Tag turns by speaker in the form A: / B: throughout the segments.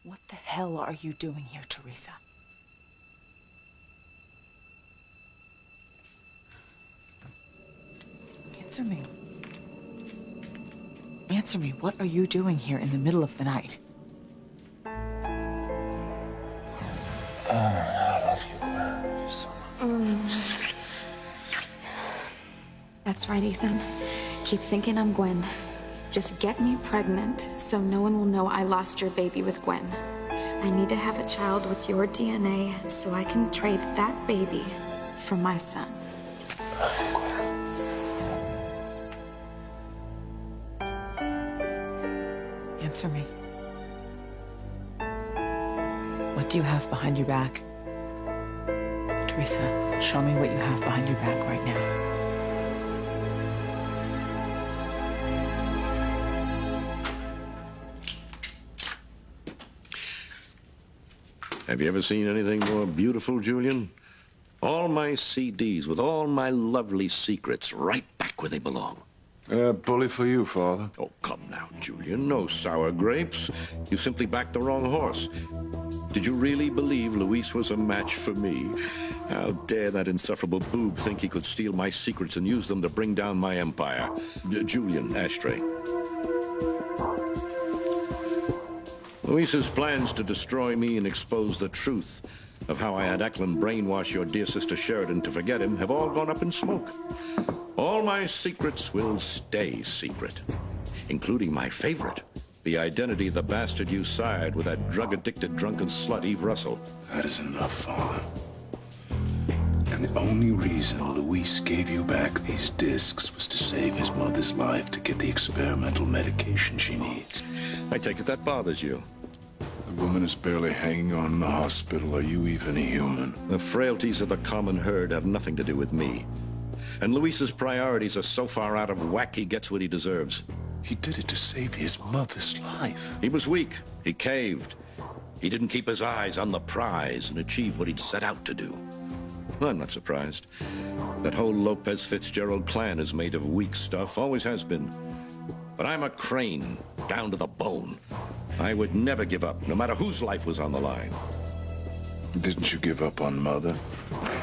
A: What the hell are you doing here, Teresa? Answer me. Answer me. What are you doing here in the middle of the night?
B: I love you, Gwen, so much.
C: That's right, Ethan. Keep thinking I'm Gwen. Just get me pregnant so no one will know I lost your baby with Gwen. I need to have a child with your DNA so I can trade that baby for my son.
A: Answer me. What do you have behind your back? Teresa, show me what you have behind your back right now.
D: Have you ever seen anything more beautiful, Julian? All my CDs with all my lovely secrets right back where they belong.
B: Bully for you, Father.
D: Oh, come now, Julian. No sour grapes. You simply backed the wrong horse. Did you really believe Luis was a match for me? How dare that insufferable boob think he could steal my secrets and use them to bring down my empire? Julian, ashtray. Luis's plans to destroy me and expose the truth of how I had Eklund brainwash your dear sister Sheridan to forget him have all gone up in smoke. All my secrets will stay secret, including my favorite, the identity of the bastard you sired with that drug-addicted drunken slut Eve Russell.
B: That is enough, Father. And the only reason Luis gave you back these discs was to save his mother's life to get the experimental medication she needs.
D: I take it that bothers you.
B: The woman is barely hanging on in the hospital. Are you even a human?
D: The frailties of the common herd have nothing to do with me. And Luis's priorities are so far out of whack, he gets what he deserves.
B: He did it to save his mother's life.
D: He was weak. He caved. He didn't keep his eyes on the prize and achieve what he'd set out to do. I'm not surprised. That whole Lopez Fitzgerald clan is made of weak stuff, always has been. But I'm a Crane, down to the bone. I would never give up, no matter whose life was on the line.
B: Didn't you give up on Mother?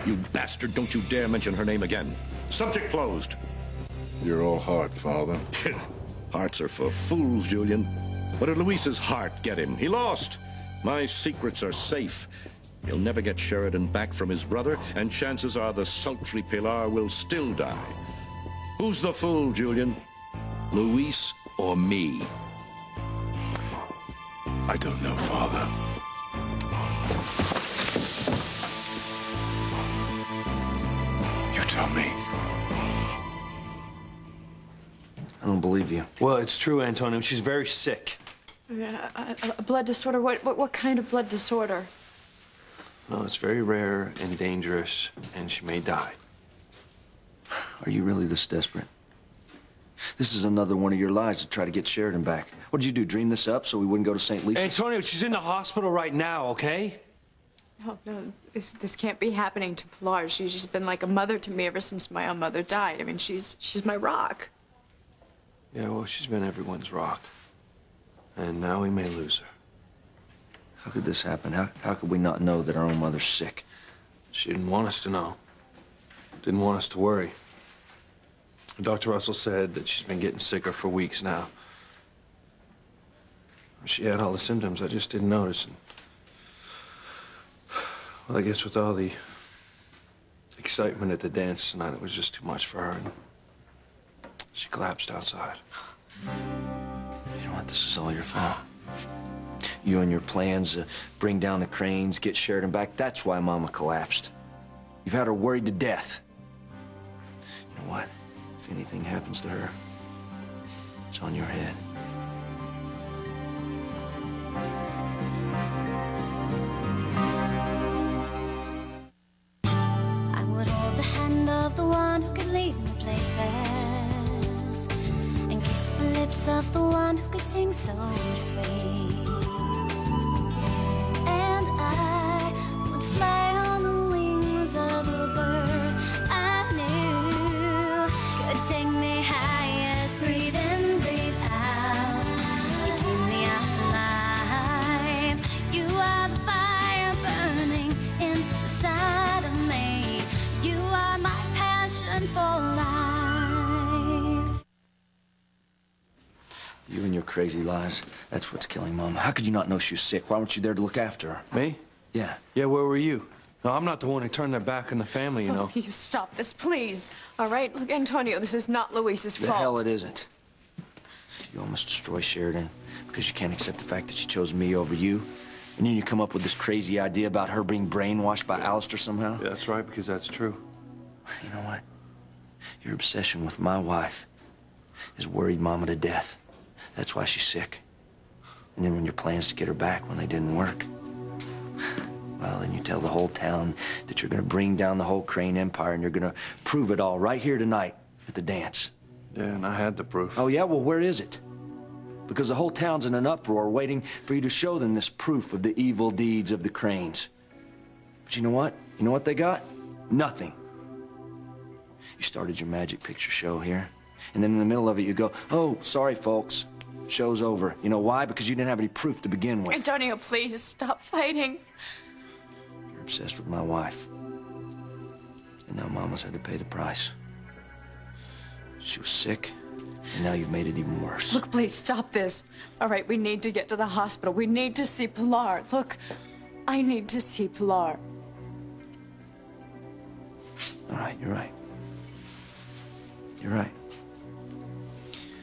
D: You bastard, don't you dare mention her name again. Subject closed.
B: You're all heart, Father.
D: Hearts are for fools, Julian. What did Luis's heart get him? He lost. My secrets are safe. He'll never get Sheridan back from his brother, and chances are the sultry Pilar will still die. Who's the fool, Julian? Luis or me?
B: I don't know, Father. You tell me.
E: I don't believe you.
F: Well, it's true, Antonio. She's very sick.
C: A blood disorder? What kind of blood disorder?
F: No, it's very rare and dangerous, and she may die.
E: Are you really this desperate? This is another one of your lies to try to get Sheridan back. What did you do, dream this up so we wouldn't go to St. Lisa's?
F: Antonio, she's in the hospital right now, okay?
C: No, this can't be happening to Pilar. She's been like a mother to me ever since my own mother died. I mean, she's my rock.
F: Yeah, well, she's been everyone's rock. And now we may lose her.
E: How could this happen? How could we not know that our own mother's sick?
F: She didn't want us to know. Didn't want us to worry. Dr. Russell said that she's been getting sicker for weeks now. She had all the symptoms. I just didn't notice. And, well, I guess with all the excitement at the dance tonight, it was just too much for her. And she collapsed outside.
E: You know what? This is all your fault. You and your plans bring down the Cranes, get Sheridan back. That's why Mama collapsed. You've had her worried to death. You know what? If anything happens to her, it's on your head.
G: I would hold the hand of the one who could lead me places and kiss the lips of the one who could sing so sweet. And I would fly on the wings of a bird I knew could take me high as breathe in, breathe out.
E: crazy lies. That's what's killing Mama. How could you not know she was sick? Why weren't you there to look after her?
F: Me?
E: Yeah.
F: Yeah, where were you? No, I'm not the one who turned their back on the family, you know.
H: Oh, you stop this, please. All right? Look, Antonio, this is not Luis's
E: The
H: fault.
E: hell it isn't. You almost destroy Sheridan because you can't accept the fact that she chose me over you. And then you come up with this crazy idea about her being brainwashed by Alistair somehow.
F: Yeah, that's right, because that's true.
E: You know what? Your obsession with my wife has worried Mama to death. That's why she's sick. And then when your plans to get her back, when they didn't work, well, then you tell the whole town that you're gonna bring down the whole Crane Empire and you're gonna prove it all right here tonight at the dance.
F: Yeah, and I had the proof.
E: Oh, yeah? Well, where is it? Because the whole town's in an uproar waiting for you to show them this proof of the evil deeds of the Cranes. But you know what? You know what they got? Nothing. You started your magic picture show here, and then in the middle of it you go, oh, sorry, folks, show's over. You know why? Because you didn't have any proof to begin with.
H: Antonio, please stop fighting.
E: You're obsessed with my wife. And now Mama's had to pay the price. She was sick, and now you've made it even worse.
H: Look, please stop this. All right, we need to get to the hospital. We need to see Pilar. Look, I need to see Pilar.
E: All right, you're right. You're right.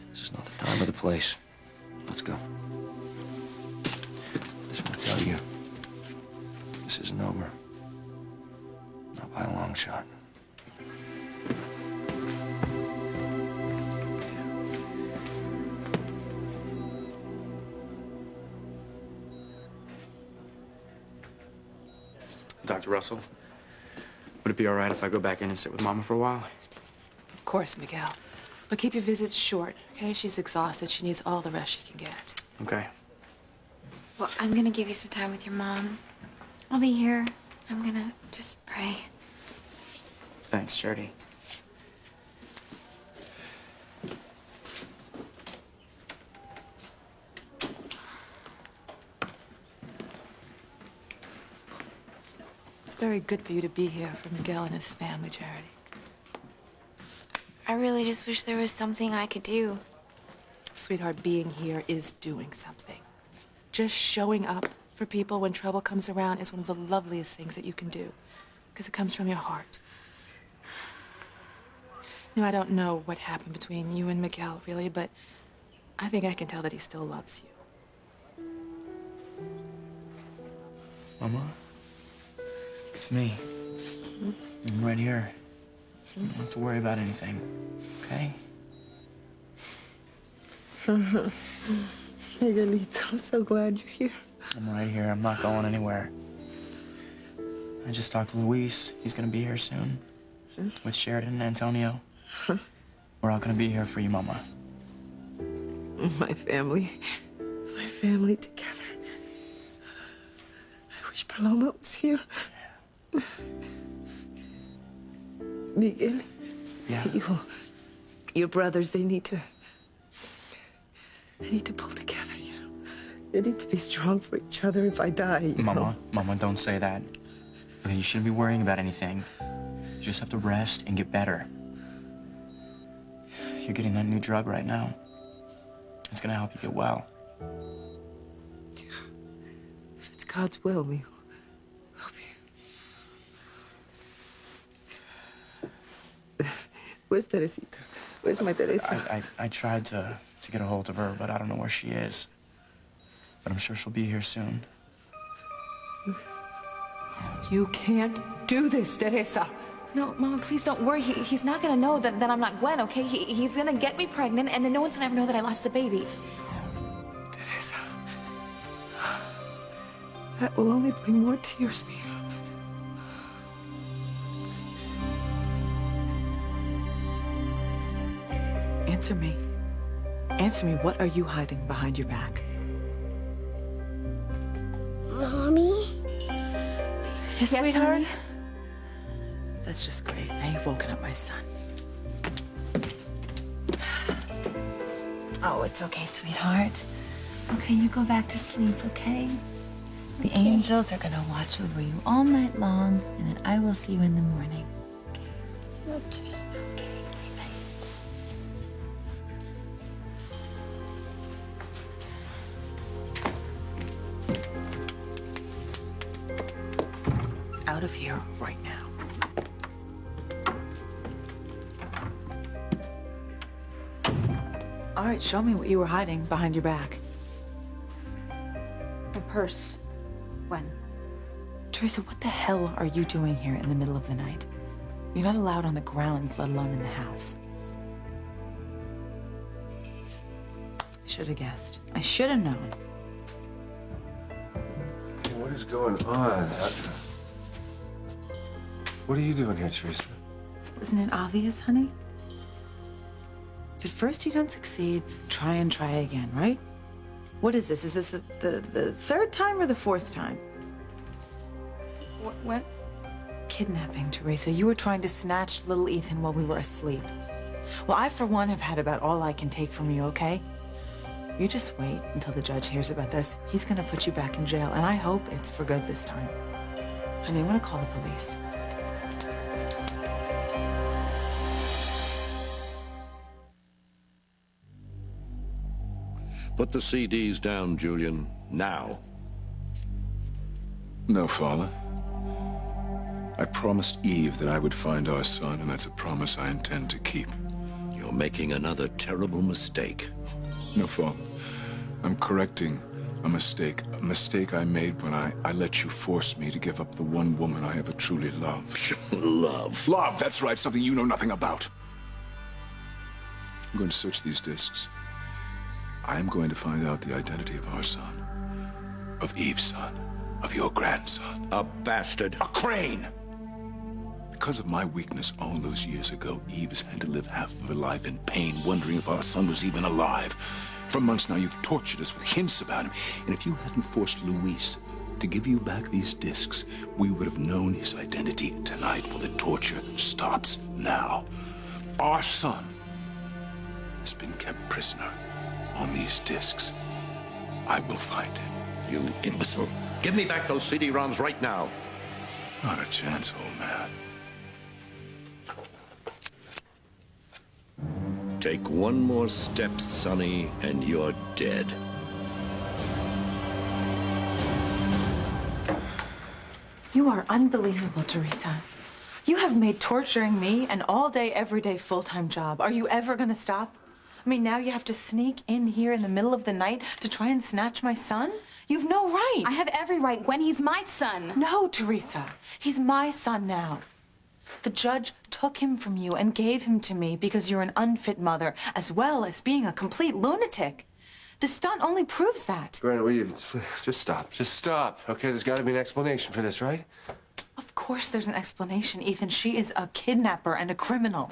E: This is not the time or the place. Let's go. I just want to tell you, this isn't over. Not by a long shot.
I: Dr. Russell, would it be all right if I go back in and sit with Mama for a while?
A: Of course, Miguel. But keep your visits short, okay? She's exhausted. She needs all the rest she can get.
I: Okay.
C: Well, I'm gonna give you some time with your mom. I'll be here. I'm gonna just pray.
I: Thanks, Charity.
A: It's very good for you to be here for Miguel and his family, Charity.
C: I really just wish there was something I could do.
A: Sweetheart, being here is doing something. Just showing up for people when trouble comes around is one of the loveliest things that you can do, because it comes from your heart. Now, I don't know what happened between you and Miguel, really, but I think I can tell that he still loves you.
I: Mama? It's me. I'm right here. You don't have to worry about anything, okay?
J: Miguelito, I'm so glad you're here.
I: I'm right here. I'm not going anywhere. I just talked to Luis. He's gonna be here soon. With Sheridan and Antonio. We're all gonna be here for you, Mama.
J: My family together. I wish Paloma was here. Miguel,
I: Yeah.
J: your brothers, they need to pull together, you know. They need to be strong for each other if I die, you know.
I: Mama, don't say that. Okay, you shouldn't be worrying about anything. You just have to rest and get better. You're getting that new drug right now. It's gonna help you get well.
J: If it's God's will, Miguel. Where's Teresita? Where's my Teresa?
I: I tried to get a hold of her, but I don't know where she is. But I'm sure she'll be here soon.
J: You can't do this, Teresa.
A: No, Mama, please don't worry. He's not gonna know that I'm not Gwen, okay? He's gonna get me pregnant, and then no one's gonna ever know that I lost the baby.
J: Teresa. That will only bring more tears, Miguel.
A: Answer me. Answer me. What are you hiding behind your back?
G: Mommy?
A: Yes,
C: sweetheart?
A: honey? That's just great. Now you've woken up my son.
K: Oh, it's okay, sweetheart. Okay, you go back to sleep, okay? The angels are gonna watch over you all night long, and then I will see you in the morning.
G: Okay.
K: Okay, bye-bye.
I: out of here right now. All right, show me what you were hiding behind your back.
H: My purse. When?
I: Teresa, what the hell are you doing here in the middle of the night? You're not allowed on the grounds, let alone in the house. I should have guessed. I should have known.
F: What is going on? What are you doing here, Teresa?
I: Isn't it obvious, honey? If at first you don't succeed, try and try again, right? What is this? Is this the third time or the fourth time?
H: What?
I: Kidnapping, Teresa. You were trying to snatch little Ethan while we were asleep. Well, I, for one, have had about all I can take from you, okay? You just wait until the judge hears about this. He's gonna put you back in jail, and I hope it's for good this time. Honey, I'm gonna call the police.
D: Put the CDs down, Julian, now.
B: No, Father. I promised Eve that I would find our son, and that's a promise I intend to keep.
D: You're making another terrible mistake.
B: No, Father. I'm correcting a mistake I made when I let you force me to give up the one woman I ever truly loved.
D: Love.
B: Love, that's right, something you know nothing about. I'm going to search these discs. I am going to find out the identity of our son, of Eve's son, of your grandson.
D: A bastard.
B: A crane! Because of my weakness all those years ago, Eve has had to live half of her life in pain, wondering if our son was even alive. For months now, you've tortured us with hints about him. And if you hadn't forced Luis to give you back these discs, we would have known his identity tonight. Well, the torture stops now. Our son has been kept prisoner on these discs. I will find him.
D: You imbecile. Give me back those CD-ROMs right now.
B: Not a chance, old man.
D: Take one more step, Sonny, and you're dead.
I: You are unbelievable, Teresa. You have made torturing me an all-day, everyday, full-time job. Are you ever gonna stop? I mean, now you have to sneak in here in the middle of the night to try and snatch my son? You've no right.
H: I have every right, Gwen. He's my son.
I: No, Teresa. He's my son now. The judge took him from you and gave him to me because you're an unfit mother, as well as being a complete lunatic. The stunt only proves that.
F: Gwen, will you just stop? Just stop. Okay, there's got to be an explanation for this, right?
I: Of course there's an explanation, Ethan. She is a kidnapper and a criminal.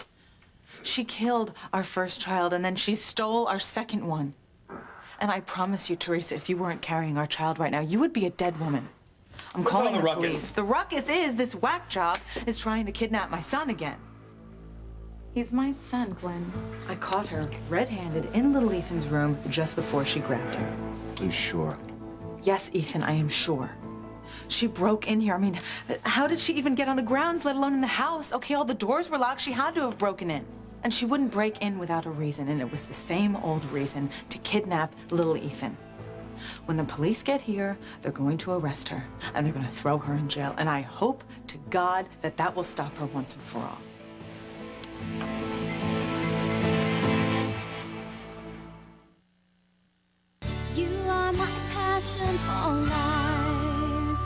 I: She killed our first child, and then she stole our second one. And I promise you, Teresa, if you weren't carrying our child right now, you would be a dead woman. I'm calling the police. The ruckus is this whack job is trying to kidnap my son again.
H: He's my son, Gwen.
I: I caught her red-handed in little Ethan's room just before she grabbed him.
F: Are you sure?
I: Yes, Ethan, I am sure. She broke in here. I mean, how did she even get on the grounds, let alone in the house? Okay, all the doors were locked. She had to have broken in. And she wouldn't break in without a reason, and it was the same old reason, to kidnap little Ethan. When the police get here, they're going to arrest her, and they're going to throw her in jail. And I hope to God that that will stop her once and for all.
G: You are my passion for life.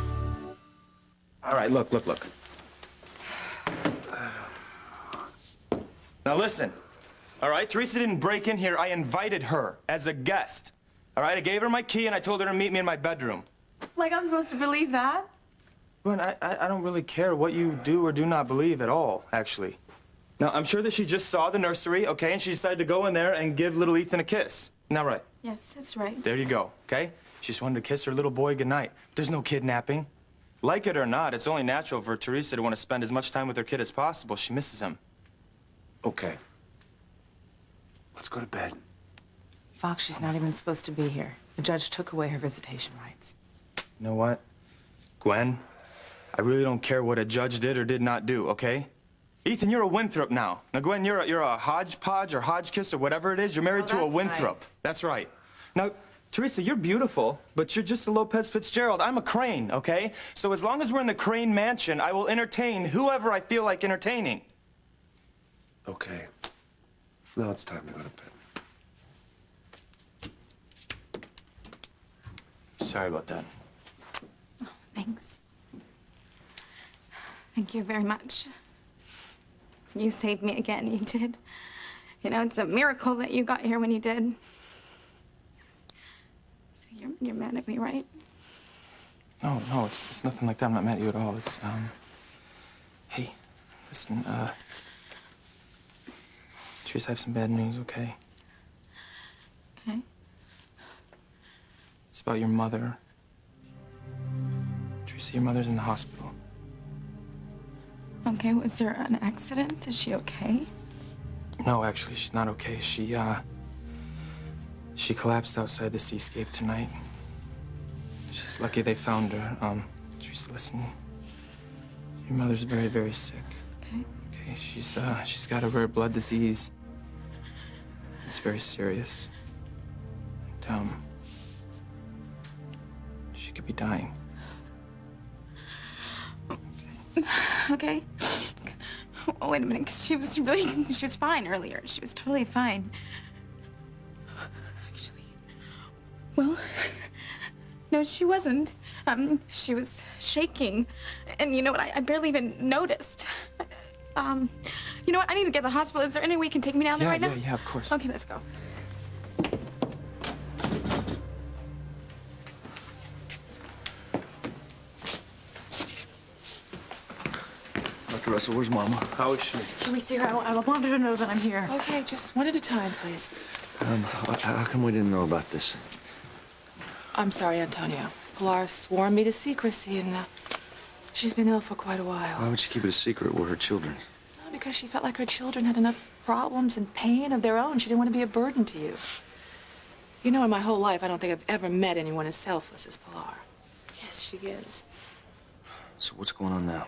E: All right, look.
L: Now listen, all right? Teresa didn't break in here. I invited her as a guest. All right, I gave her my key and I told her to meet me in my bedroom.
I: Like I'm supposed to believe that?
L: Gwen, I don't really care what you do or do not believe at all, actually. Now, I'm sure that she just saw the nursery, okay, and she decided to go in there and give little Ethan a kiss. Isn't that right?
H: Yes, that's right.
L: There you go, okay? She just wanted to kiss her little boy goodnight. There's no kidnapping. Like it or not, it's only natural for Teresa to want to spend as much time with her kid as possible. She misses him.
F: Okay. Let's go to bed.
I: Fox, she's not even supposed to be here. The judge took away her visitation rights.
L: You know what? Gwen, I really don't care what a judge did or did not do, okay? Ethan, you're a Winthrop now. Now, Gwen, you're a hodgepodge or Hodgkiss or whatever it is. You're married to a
I: that's
L: Winthrop.
I: nice.
L: That's right. Now, Teresa, you're beautiful, but you're just a Lopez Fitzgerald. I'm a Crane, okay? So as long as we're in the Crane mansion, I will entertain whoever I feel like entertaining.
F: Okay. Now it's time to go to bed.
L: Sorry about that.
C: Oh, thanks. Thank you very much. You saved me again, you did. You know, it's a miracle that you got here when you did. So you're mad at me, right?
L: No, it's nothing like that. I'm not mad at you at all. It's, hey, listen, Teresa, I have some bad news, okay?
C: Okay.
L: It's about your mother. Teresa, your mother's in the hospital.
C: Okay, was there an accident? Is she okay?
L: No, actually, she's not okay. She collapsed outside the seascape tonight. She's lucky they found her. Teresa, listen. Your mother's very, very sick.
C: Okay.
L: Okay, she's got a rare blood disease. It's very serious. And, she could be dying.
C: Okay. Oh, wait a minute, 'cause she was fine earlier. She was totally fine. Actually, well, no, she wasn't. She was shaking. And you know what? I barely even noticed. You know what? I need to get to the hospital. Is there any way you can take me down there right now?
L: Yeah, of course.
C: Okay, let's go.
E: Dr. Russell, where's Mama?
F: How is she?
H: Can we see her? I want her to know that I'm here.
A: Okay, just one at a time, please.
E: How come we didn't know about this?
A: I'm sorry, Antonio. Pilar swore me to secrecy, and she's been ill for quite a while.
E: Why would she keep it a secret? We're her children.
A: Because she felt like her children had enough problems and pain of their own. She didn't want to be a burden to you. You know, in my whole life, I don't think I've ever met anyone as selfless as Pilar. Yes, she is.
E: So what's going on now?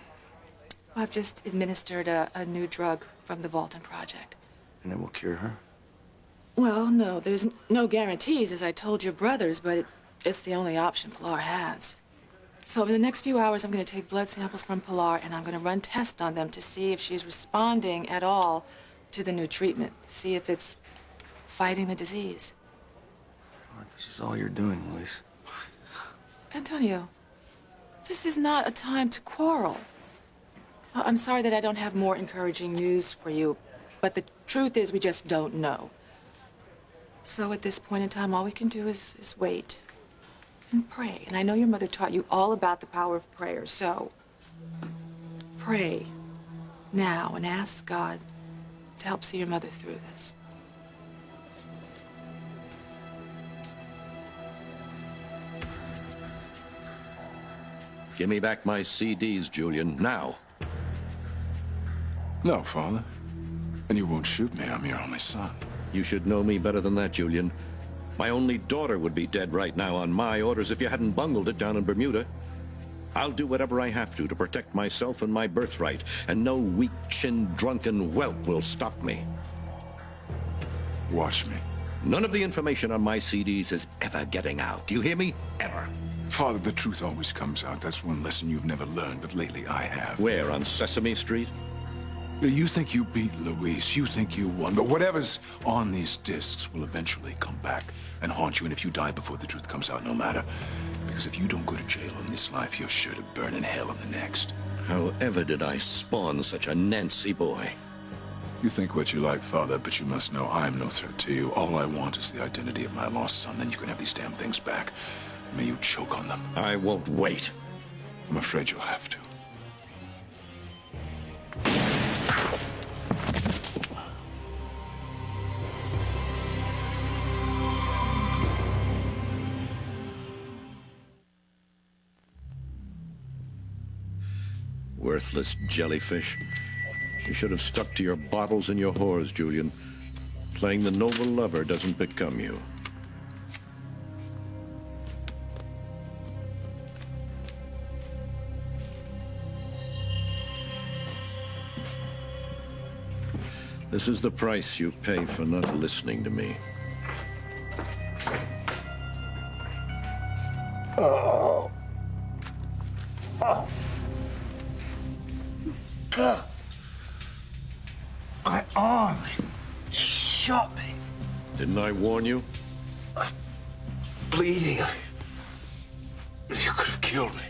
A: Well, I've just administered a new drug from the Walton Project.
E: And it will cure her?
A: Well, no, there's no guarantees, as I told your brothers, but it's the only option Pilar has. So over the next few hours, I'm going to take blood samples from Pilar, and I'm going to run tests on them to see if she's responding at all to the new treatment, see if it's fighting the disease.
E: This is all you're doing, Luis.
A: Antonio, this is not a time to quarrel. I'm sorry that I don't have more encouraging news for you, but the truth is we just don't know. So at this point in time, all we can do is wait and pray. And I know your mother taught you all about the power of prayer, so pray now and ask God to help see your mother through this.
D: Give me back my CDs, Julian, now.
B: No, Father. And you won't shoot me. I'm your only son.
D: You should know me better than that, Julian. My only daughter would be dead right now on my orders if you hadn't bungled it down in Bermuda. I'll do whatever I have to protect myself and my birthright, and no weak-chinned, drunken whelp will stop me.
B: Watch me.
D: None of the information on my CDs is ever getting out. Do you hear me? Ever.
B: Father, the truth always comes out. That's one lesson you've never learned, but lately I have.
D: Where, on Sesame Street?
B: You think you beat Luis, you think you won, but whatever's on these discs will eventually come back and haunt you, and if you die before the truth comes out, no matter. Because if you don't go to jail in this life, you're sure to burn in hell in the next.
D: However did I spawn such a Nancy boy?
B: You think what you like, Father, but you must know I'm no threat to you. All I want is the identity of my lost son, then you can have these damn things back. May you choke on them.
D: I won't wait.
B: I'm afraid you'll have to.
D: Worthless jellyfish. You should have stuck to your bottles and your whores, Julian. Playing the noble lover doesn't become you. This is the price you pay for not listening to me.
F: Oh. Oh. My arm shot me.
D: Didn't I warn you?
F: Bleeding. You could have killed me.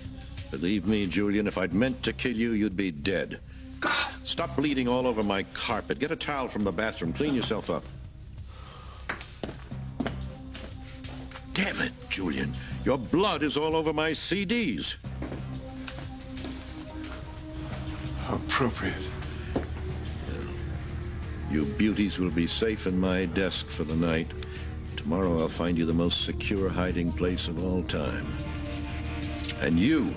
D: Believe me, Julian, if I'd meant to kill you, you'd be dead.
F: God.
D: Stop bleeding all over my carpet. Get a towel from the bathroom. Clean yourself up. Damn it, Julian. Your blood is all over my CDs.
F: How appropriate.
D: You beauties will be safe in my desk for the night. Tomorrow I'll find you the most secure hiding place of all time. And you,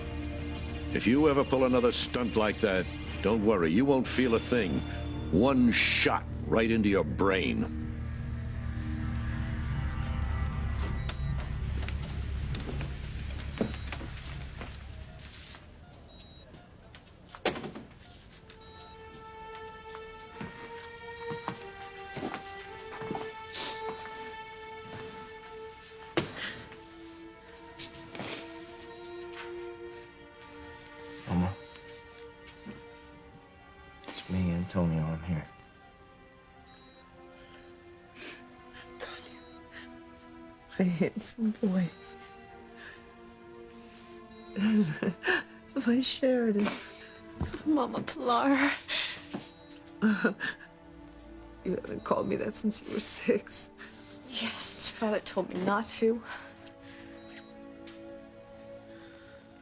D: if you ever pull another stunt like that, don't worry, you won't feel a thing. One shot right into your brain.
E: Mama. It's me, Antonio. I'm here.
J: My handsome boy. My Sheridan.
H: Mama Pilar.
J: You haven't called me that since you were 6.
H: Yes, since Father told me not to.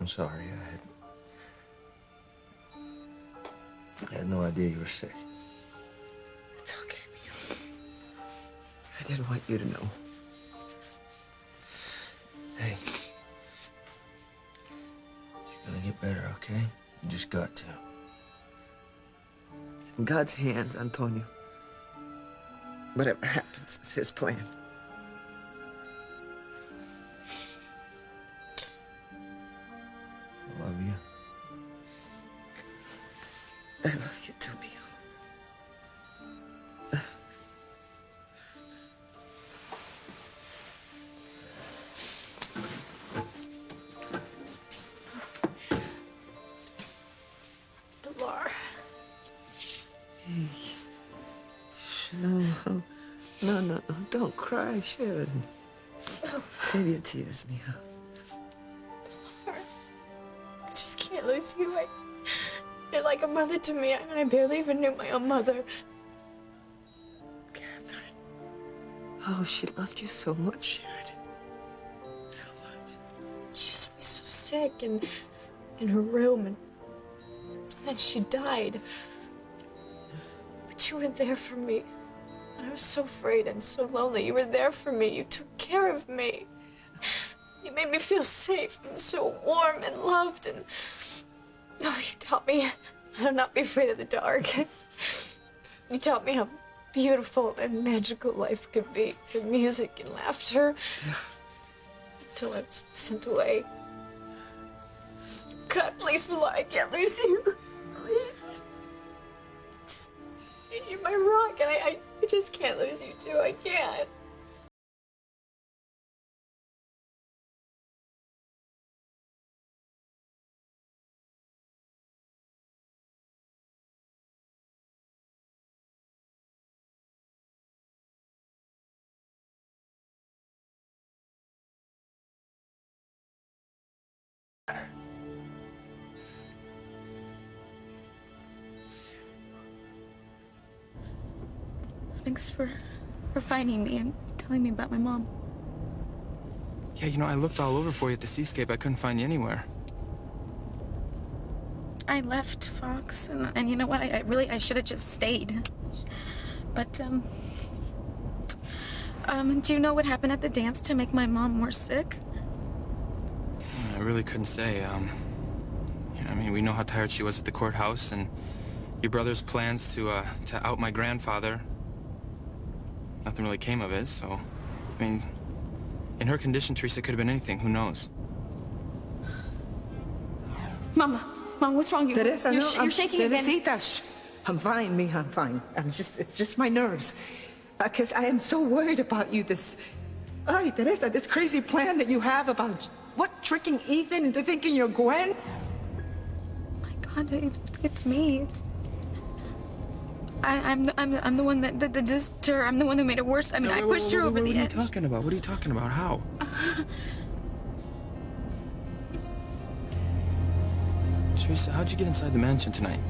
E: I'm sorry. I had no idea you were sick.
J: It's okay, Mio. I didn't want you to know.
E: Hey. You're gonna get better, okay? You just got to.
J: It's in God's hands, Antonio. Whatever happens is his plan.
E: I love you.
J: I love you too, Mio.
H: Pilar.
J: Hey. No. No. Don't cry, Sheridan. Save your tears, Mio.
H: Pilar. I just can't lose you. You're like a mother to me, and I barely even knew my own mother.
J: Catherine. Oh, she loved you so much, Sheridan. So much.
H: She was always so sick and in her room, and then she died. But you were there for me. And I was so afraid and so lonely. You were there for me. You took care of me. You made me feel safe and so warm and loved, and oh, you taught me how to not be afraid of the dark. You taught me how beautiful and magical life could be through music and laughter. Until I was sent away. God, please, Pilar, I can't lose you. Please. Just, you're my rock, and I just can't lose you too. I can't.
C: Thanks for finding me and telling me about my mom.
L: Yeah, you know, I looked all over for you at the seascape. I couldn't find you anywhere.
C: I left Fox, and you know what? I should have just stayed. But, do you know what happened at the dance to make my mom more sick?
L: I really couldn't say. You know, I mean, we know how tired she was at the courthouse, and your brother's plans to out my grandfather. Nothing really came of it, so, I mean, in her condition, Teresa could have been anything. Who knows?
C: Mom, what's wrong?
J: Teresa,
C: You're shaking again.
J: Teresita, shh. I'm fine, mija, I'm fine. It's just my nerves. Because I am so worried about you, Ay, Teresa, this crazy plan that you have about What, tricking Ethan into thinking you're Gwen?
C: Oh my God, it's me. I'm the one that did this to her. I'm the one who made it worse. I mean, I pushed her over the edge.
L: What are you talking about? What are you talking about? How? Teresa, how'd you get inside the mansion tonight?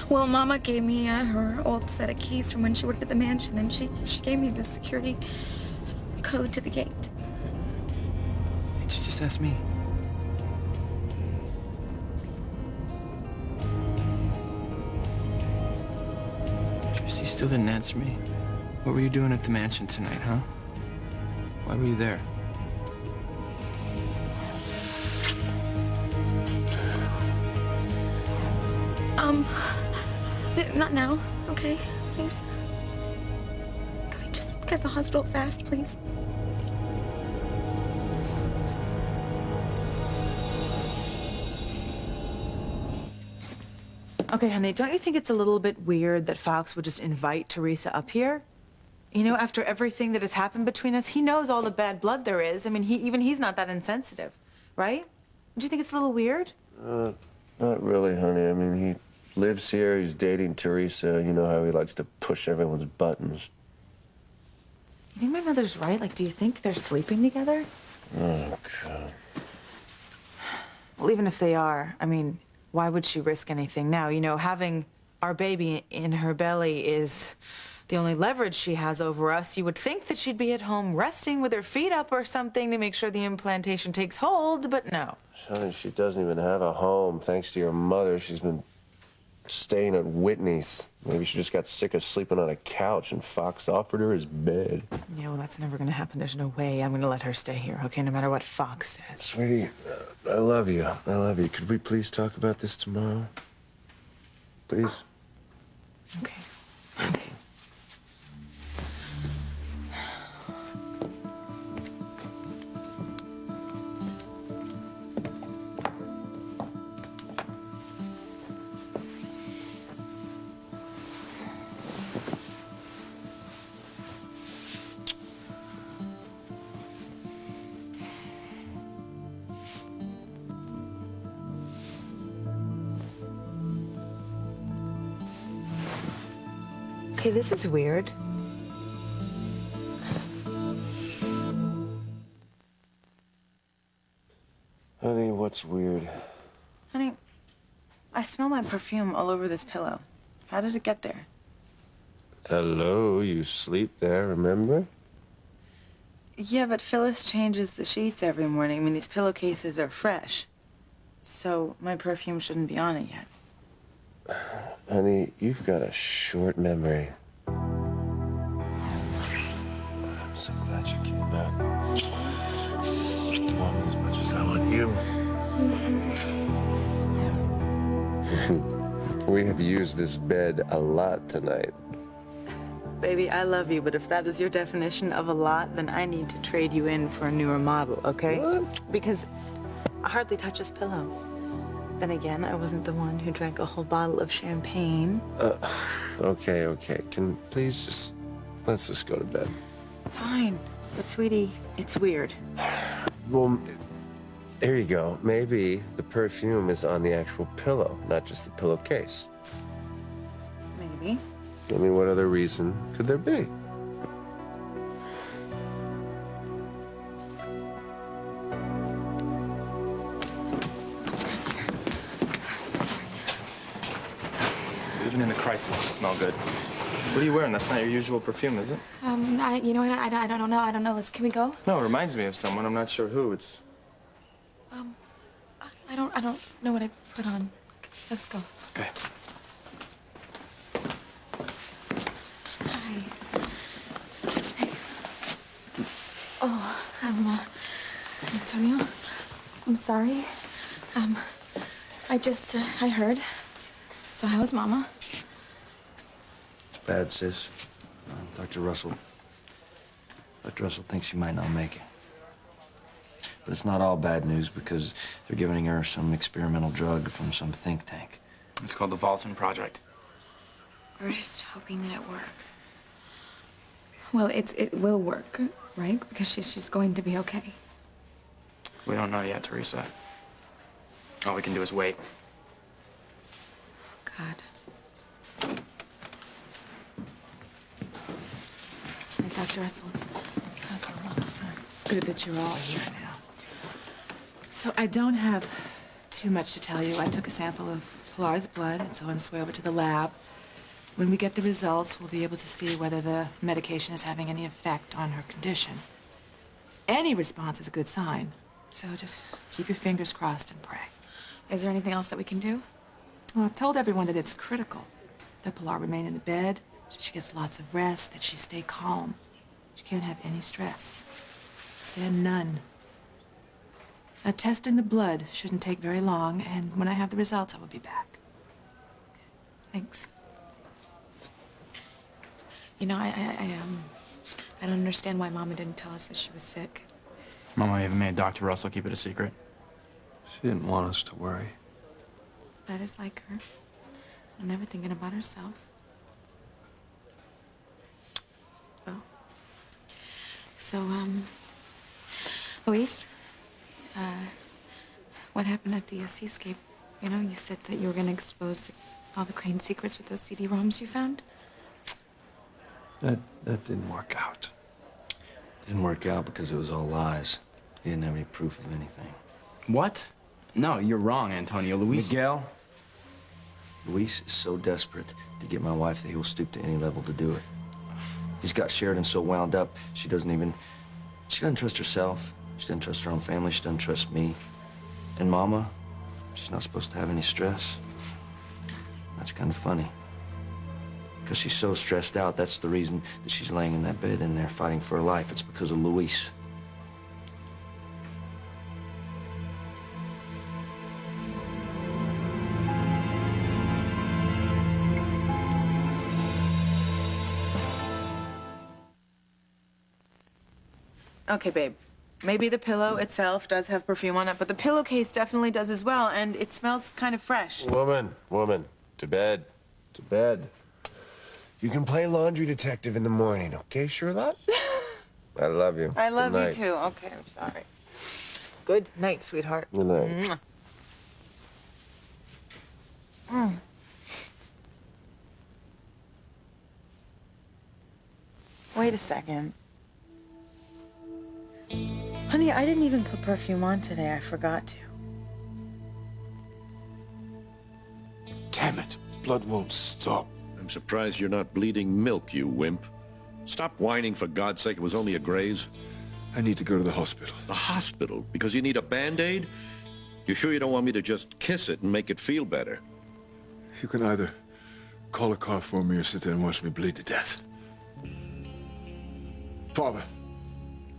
C: Well, Mama gave me her old set of keys from when she worked at the mansion, and she gave me the security code to the gate.
L: Just ask me. Teresa, you still didn't answer me. What were you doing at the mansion tonight, huh? Why were you there?
C: Not now, okay? Please. Can we just get to the hospital fast, please?
I: Okay, honey, don't you think it's a little bit weird that Fox would just invite Teresa up here? You know, after everything that has happened between us, he knows all the bad blood there is. I mean, he's not that insensitive, right? Do you think it's a little weird?
F: Not really, honey. I mean, he lives here, he's dating Teresa. You know how he likes to push everyone's buttons.
I: You think my mother's right? Like, do you think they're sleeping together?
F: Oh, God.
I: Well, even if they are, I mean, why would she risk anything now? You know, having our baby in her belly is the only leverage she has over us. You would think that she'd be at home resting with her feet up or something to make sure the implantation takes hold, but no.
F: Honey, she doesn't even have a home. Thanks to your mother, she's been staying at Whitney's. Maybe she just got sick of sleeping on a couch and Fox offered her his bed.
I: Yeah, well, that's never gonna happen. There's no way I'm gonna let her stay here, okay? No matter what Fox says.
F: Sweetie, I love you. I love you. Could we please talk about this tomorrow? Please?
I: Okay. Okay. Okay, this is weird.
F: Honey, what's weird?
I: Honey, I smell my perfume all over this pillow. How did it get there?
F: Hello, you sleep there, remember?
I: Yeah, but Phyllis changes the sheets every morning. I mean, these pillowcases are fresh. So my perfume shouldn't be on it yet.
F: Honey, you've got a short memory. I'm so glad you came back. Mommy, as much as I want you. We have used this bed a lot tonight.
I: Baby, I love you, but if that is your definition of a lot, then I need to trade you in for a newer model, okay?
F: What?
I: Because I hardly touch this pillow. Then again, I wasn't the one who drank a whole bottle of champagne.
F: Okay. Let's just go to bed.
I: Fine. But sweetie, it's weird.
F: Well, here you go. Maybe the perfume is on the actual pillow, not just the pillowcase.
I: Maybe.
F: I mean, what other reason could there be?
L: Even in a crisis, you smell good. What are you wearing? That's not your usual perfume, is it?
C: You know what? I don't know. I don't know. Can we go?
L: No, it reminds me of someone. I'm not sure who. It's...
C: I don't know what I put on. Let's go.
L: Okay.
C: Hi. Hey. Oh, Antonio, I'm sorry. I heard. So how is Mama?
E: It's bad, sis. Dr. Russell thinks she might not make it. But it's not all bad news because they're giving her some experimental drug from some think tank.
L: It's called the Valton Project.
C: We're just hoping that it works. Well, it will work. right? Because she's going to be okay.
L: We don't know yet, Teresa. All we can do is wait.
C: God. Hey, Dr. Russell. How's your mom?
A: It's good that you're all here now. So I don't have too much to tell you. I took a sample of Pilar's blood. It's on its way over to the lab. When we get the results, we'll be able to see whether the medication is having any effect on her condition. Any response is a good sign. So just keep your fingers crossed and pray.
C: Is there anything else that we can do?
A: Well, I've told everyone that it's critical that Pilar remain in the bed, that she gets lots of rest, that she stay calm. She can't have any stress. Stand none. Now, testing the blood shouldn't take very long, and when I have the results, I will be back.
C: Thanks. You know, I don't understand why Mama didn't tell us that she was sick.
L: Mama even made Dr. Russell keep it a secret.
F: She didn't want us to worry.
C: That is like her. Never thinking about herself. Oh. So, Luis, what happened at the seascape? You know, you said that you were going to expose all the Crane secrets with those CD-ROMs you found?
F: That didn't work out.
E: Didn't work out because it was all lies. He didn't have any proof of anything.
L: What? No, you're wrong, Antonio. Luis...
E: Miguel? Luis is so desperate to get my wife that he will stoop to any level to do it. He's got Sheridan so wound up, she doesn't trust herself. She doesn't trust her own family. She doesn't trust me. And Mama, she's not supposed to have any stress. That's kind of funny. Because she's so stressed out, that's the reason that she's laying in that bed in there fighting for her life. It's because of Luis.
I: Okay, babe. Maybe the pillow itself does have perfume on it, but the pillowcase definitely does as well, and it smells kind of fresh.
F: Woman, to bed. To bed. You can play laundry detective in the morning, okay, Charlotte? I love you.
I: I love
F: Good
I: you
F: night.
I: too. Okay, I'm sorry. Good night, sweetheart.
F: Good night.
I: Mwah. Wait a second. Honey, I didn't even put perfume on today. I forgot to.
B: Damn it. Blood won't stop.
D: I'm surprised you're not bleeding milk, you wimp. Stop whining, for God's sake. It was only a graze.
B: I need to go to the hospital.
D: The hospital? Because you need a Band-Aid? You sure you don't want me to just kiss it and make it feel better?
B: You can either call a car for me or sit there and watch me bleed to death. Father.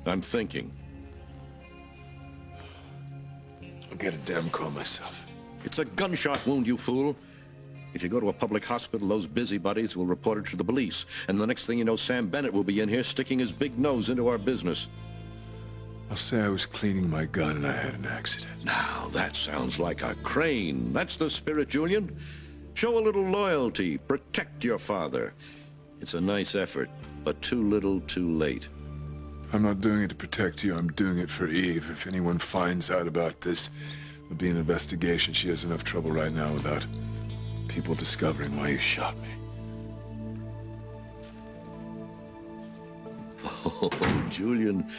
D: I'm thinking.
B: I'll get a damn car myself.
D: It's a gunshot wound, you fool. If you go to a public hospital, those busybodies will report it to the police. And the next thing you know, Sam Bennett will be in here sticking his big nose into our business.
B: I'll say I was cleaning my gun and I had an accident.
D: Now, that sounds like a Crane. That's the spirit, Julian. Show a little loyalty. Protect your father. It's a nice effort, but too little, too late.
B: I'm not doing it to protect you. I'm doing it for Eve. If anyone finds out about this, there'll be an investigation. She has enough trouble right now without people discovering why you shot me.
D: Oh, Julian,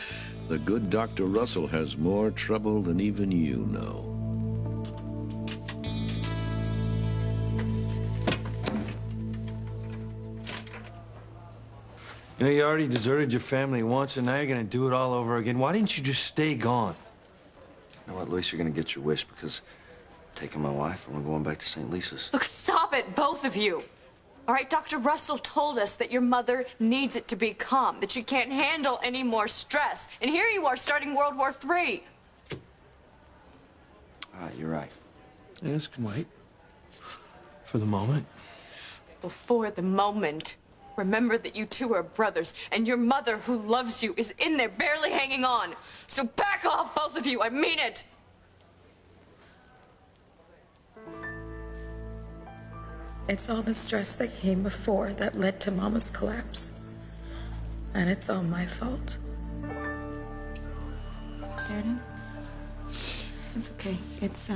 D: the good Dr. Russell has more trouble than even you know.
E: You know, you already deserted your family once, and now you're gonna do it all over again. Why didn't you just stay gone? You know what, Luis, you're gonna get your wish because I'm taking my wife and we're going back to St. Lisa's.
H: Look, stop it, both of you. All right, Dr. Russell told us that your mother needs it to be calm, that she can't handle any more stress. And here you are starting World War III.
E: All right, you're right.
F: Yeah, this can wait. For the moment.
H: Before the moment, remember that you two are brothers, and your mother, who loves you, is in there barely hanging on. So back off, both of you, I mean it.
C: It's all the stress that came before that led to Mama's collapse. And it's all my fault. Sheridan? It's okay. It's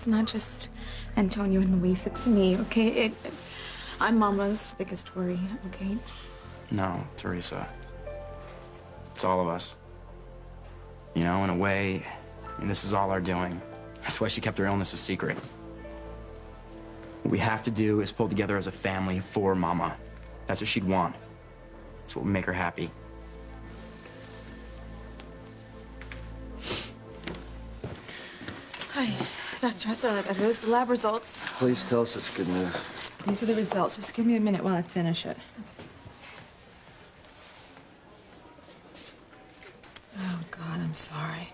C: not just Antonio and Luis, it's me, okay? I'm Mama's biggest worry, okay?
L: No, Teresa. It's all of us. You know, in a way, I mean, this is all our doing. That's why she kept her illness a secret. What we have to do is pull together as a family for Mama. That's what she'd want. That's what would make her happy.
A: Hi, Dr. Hester, those the lab results.
E: Please tell us it's good news.
A: These are the results. Just give me a minute while I finish it. Oh, God, I'm sorry.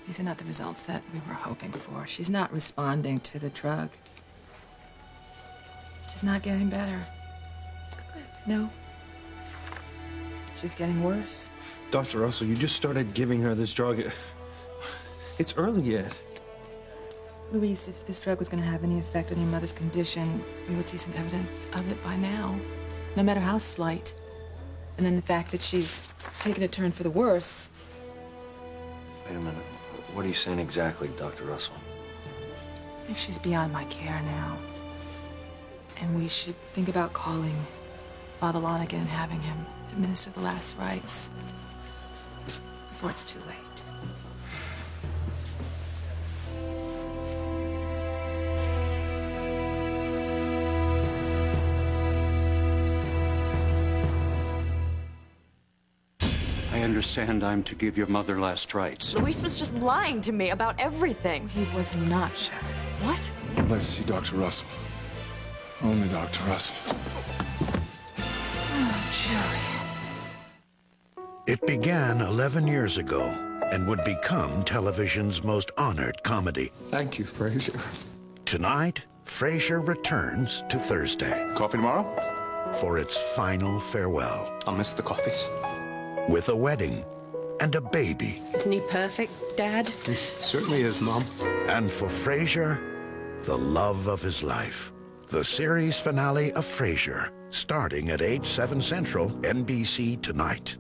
A: These are not the results that we were hoping for. She's not responding to the drug. She's not getting better. No. She's getting worse.
F: Dr. Russell, you just started giving her this drug. It's early yet.
A: Luis, if this drug was going to have any effect on your mother's condition, we would see some evidence of it by now, no matter how slight. And then the fact that she's taken a turn for the worse.
E: Wait a minute. What are you saying exactly, Dr. Russell?
A: I think she's beyond my care now. And we should think about calling Father Lonigan and having him administer the last rites before it's too late.
M: I understand I'm to give your mother last rites.
H: Luis was just lying to me about everything.
A: He was not, Sharon.
H: What?
B: Let us see Dr. Russell. Only Dr. Russell.
N: It began 11 years ago and would become television's most honored comedy.
B: Thank you, Frasier.
N: Tonight, Frasier returns to Thursday
B: Coffee tomorrow?
N: for its final farewell.
B: I'll miss the coffees.
N: With a wedding and a baby.
J: Isn't he perfect, Dad?
B: Certainly is, Mom.
N: And for Frasier, the love of his life. The series finale of Frasier, starting at 8/7 Central, NBC tonight.